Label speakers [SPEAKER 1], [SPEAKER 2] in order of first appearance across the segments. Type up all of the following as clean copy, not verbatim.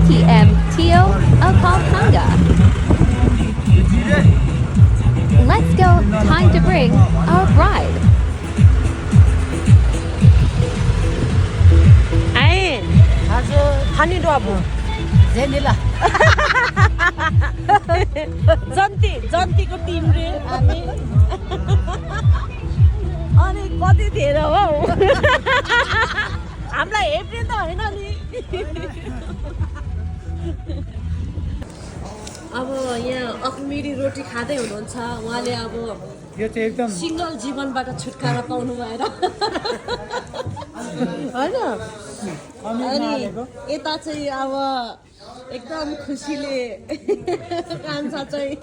[SPEAKER 1] KTM Teo of Pampanga. Let's go. Time to bring our bride.
[SPEAKER 2] Ai, ajo thani do abu. Zenila. जन्ती को team रे हामी अनि कति धेरै हो हामीलाई हेप्ने त हैन नि अब यहाँ अखमिरी रोटी खाँदै हुनुहुन्छ उहाँले अब
[SPEAKER 3] यो चाहिँ एकदम
[SPEAKER 2] सिंगल जीवनबाट छुटकारा पाउनु भएर हैन अनि यता चाहिँ अब एकदम खुसीले कान्छा चाहिँ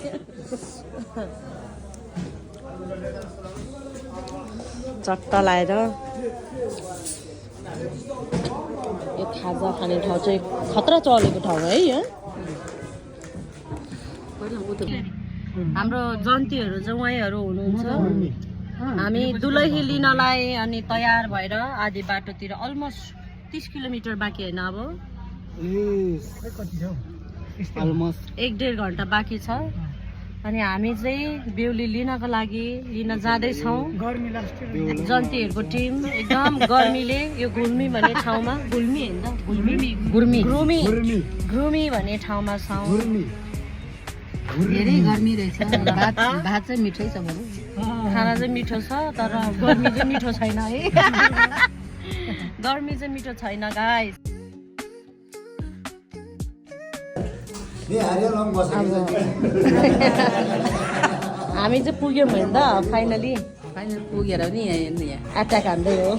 [SPEAKER 2] चट्ट लाएर यो खाजा खाने ठाउँ चाहिँ खतरा चलेको ठाउँ है यहाँ हाम्रो जन्तीहरू चाहिँ उहाँहरू हुनुहुन्छ हामी दुलही लिनलाई अनि तयार भएर आधी बाटोतिर अलमोस्ट 30 किलोमिटर बाँकी होइन अब
[SPEAKER 3] अलमोस्ट
[SPEAKER 2] 1-1.5 घन्टा बाँकी छ अनि हामी चाहिँ बेहुली लिनको लागि लिन जाँदैछौँ जन्तीहरूको टिम एकदम गर्मीले यो गुल्मी भन्ने ठाउँमा गुल्मी होइन गुर्मी भन्ने ठाउँमा छौँ
[SPEAKER 4] धेरै गर्मी रहेछ भात चाहिँ मिठै छ भनौँ
[SPEAKER 2] खाना चाहिँ मिठो छ तर गर्मी चाहिँ मिठो छैन है गर्मी चाहिँ मिठो छैन गाइस हामी चाहिँ पुग्यौँ भने त फाइनली
[SPEAKER 4] पुगेर नि यहाँ
[SPEAKER 2] एट्याक हान्दै हो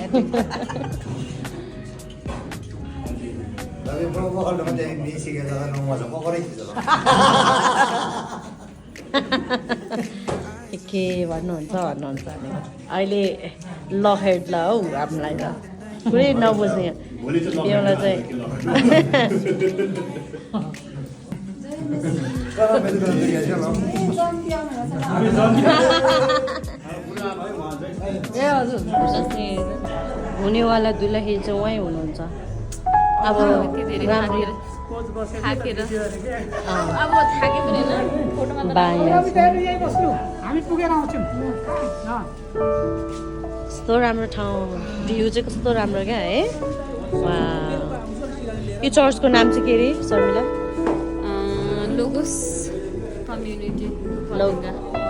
[SPEAKER 2] के भन्नुहुन्छ भने अहिले लहेड ल हौ हामीलाई त पुरै नबुझ्ने बेहुला चाहिँ ए हजुर हुनेवाला दुलही चाहिँ उहीँ हुनुहुन्छ अब
[SPEAKER 3] हामी पुगेर आउँछौँ
[SPEAKER 2] कस्तो राम्रो ठाउँ भ्यू चाहिँ कस्तो राम्रो क्या है यो चर्चको नाम चाहिँ के अरे शर्मिला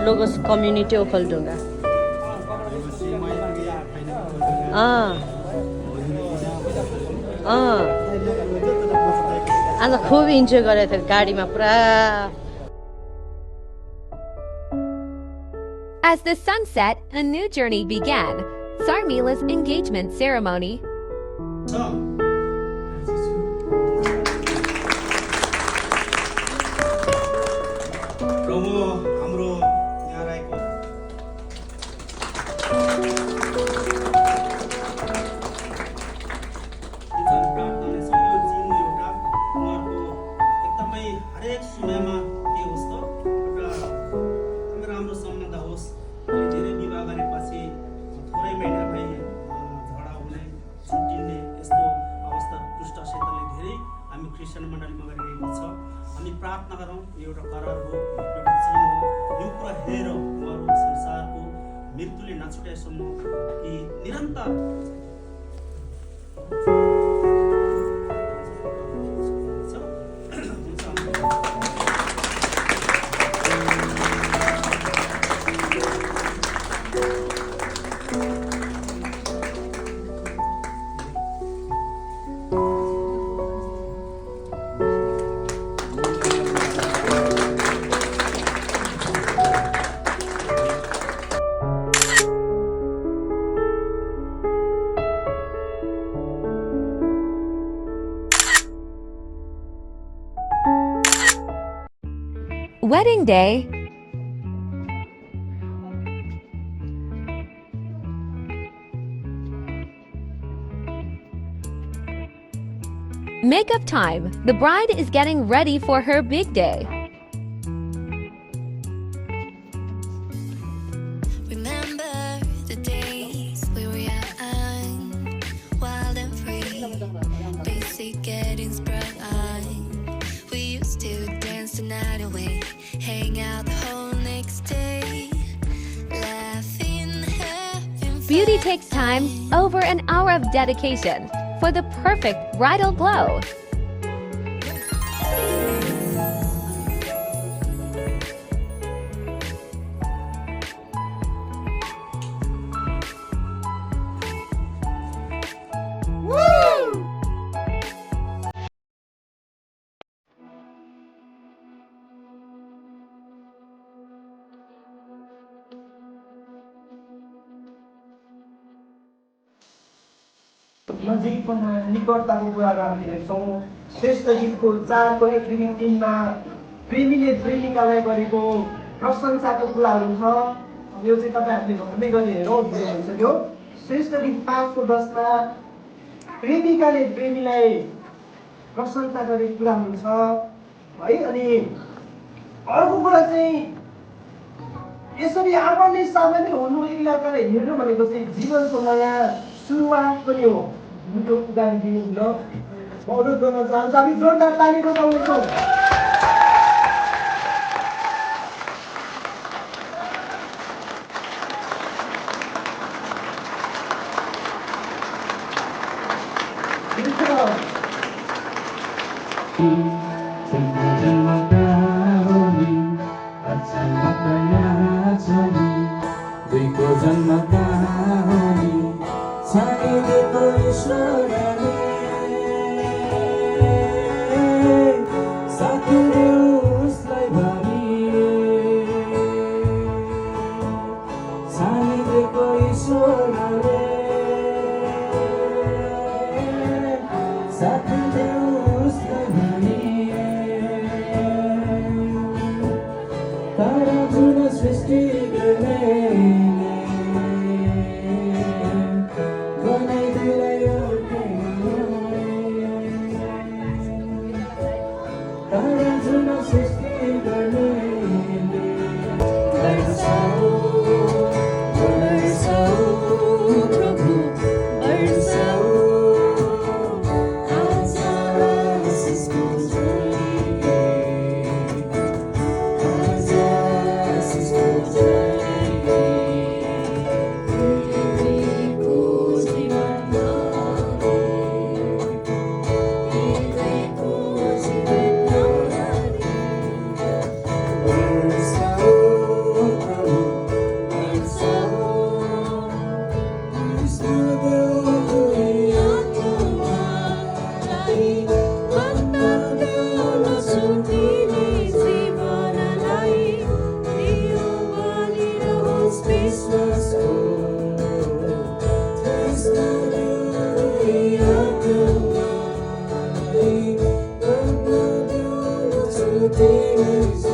[SPEAKER 2] लोगोस कम्युनिटी ओखलढुङ्गा आज खुब इन्जोय गरेको थियो गाडीमा पुरा
[SPEAKER 1] As the sun set, a new journey began. Sarmila's engagement ceremony.
[SPEAKER 5] Christian मण्डलीमा गरिरहेको छ हामी प्रार्थना गरौँ यो एउटा करार हो एउटा चिन हो यो कुरा हेरेर उहाँहरू संसारको मृत्युले नछुट्याएसम्म कि निरन्तर
[SPEAKER 1] Wedding day. Makeup time. The bride is getting ready for her big day.
[SPEAKER 6] Remember the days we were young, wild and free, basic getting sprung.
[SPEAKER 1] Beauty takes time, over an hour of dedication, for the perfect bridal glow.
[SPEAKER 7] नजिकमा निकटताको कुराहरू हामी हेर्छौँ। श्रेष्ठ गीतको 4 को 1 देखि 3 मा प्रेमीले प्रेमिकालाई गरेको प्रशंसाको कुराहरू छ। यो चाहिँ तपाईहरुले घरमै गरी हेरौँ भनिसक्यो। श्रेष्ठ गीत 5 को 10 मा प्रेमिकाले प्रेमीलाई प्रशंसा गरेको कुराहरू छ है। अनि अर्को कुरा चाहिँ यसरी आफैले सामान्य हुनु एकअर्कालाई हेर्नु भनेको चाहिँ जीवनको नयाँ सुरुवात पनि हो। मुटु उदाहरण दिनु ल अनुरोध गर्न चाहन्छु। हामी जोरदार ताली बजाउनेछौँ।
[SPEAKER 8] Things